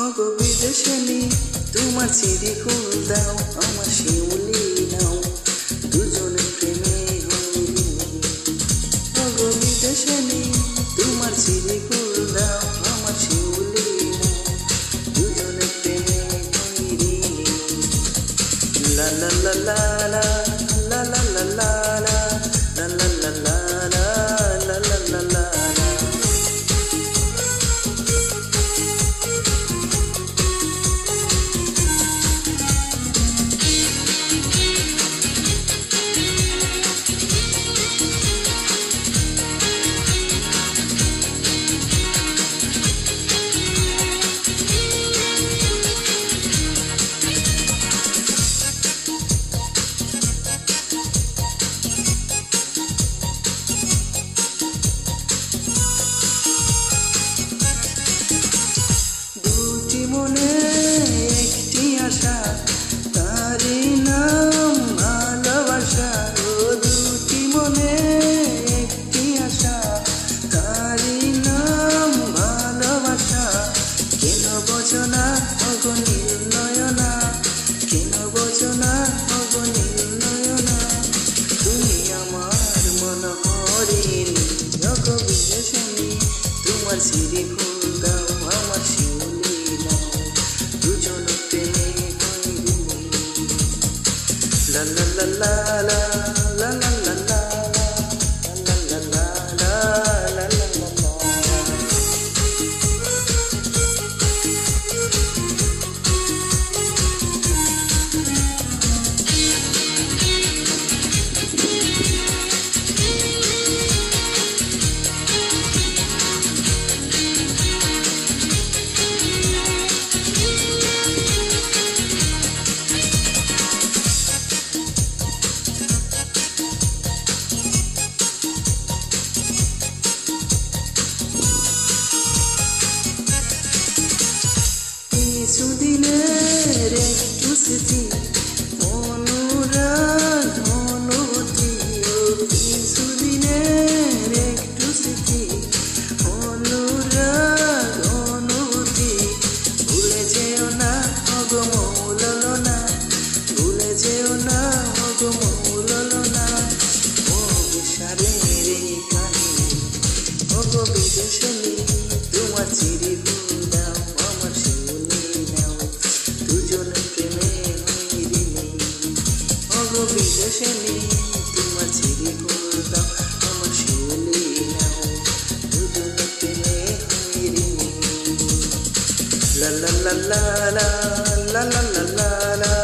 ওগো বিদেশানী তোমার চিঠি খুল দাও, আমার শিউলি নাও, দুজনে প্রেমে হইলি। ওগো বিদেশানী তোমার চিঠি খুল দাও, আমার শিউলি নাও, দুজনে প্রেমে হইলি। লা লা লা লা লা লা লা লা লা লা লা লা লা লা লা লা লা লা। মনে একটি আশা, তারই নাম ভালোবাসা। ও দুটি মনে একটি আশা, তারই নাম ভালোবাসা। কেন বোঝো না ওগো নীল নয়না, কেন বোঝো না ওগো নীল নয়না, তুমি আমার মন হরিণী। ওগো বিদেশানী তোমার চিঠি খুল দাও, আমার শিউলি নাও, দুজন প্রেমে হইলি। লা লা লা লা লা লা লা লা লা লা লা লা লা লা লা লা। কিছুদিনের একটু স্মৃতি, অনুরাগ অনুভূতি। ও কিছুদিনের একটু স্মৃতি, অনুরাগ অনুভূতি। ভুলে যেও না ওগো মৌলনা, ভুলে যেও না ওগো মৌলনা। ও বিশালের এই কাহিনী, ওগো বিদেশানী তোমার চিঠি খুল দাও, আমার শিউলি নাও, দুজনে প্রেমে হইলি। ওগো বিদেশানী তোমার চিঠি খুল দাও, আমার শিউলি নাও, দুজনে প্রেমে হইলি। লা লা লা লা লা লা লা লা লা লা।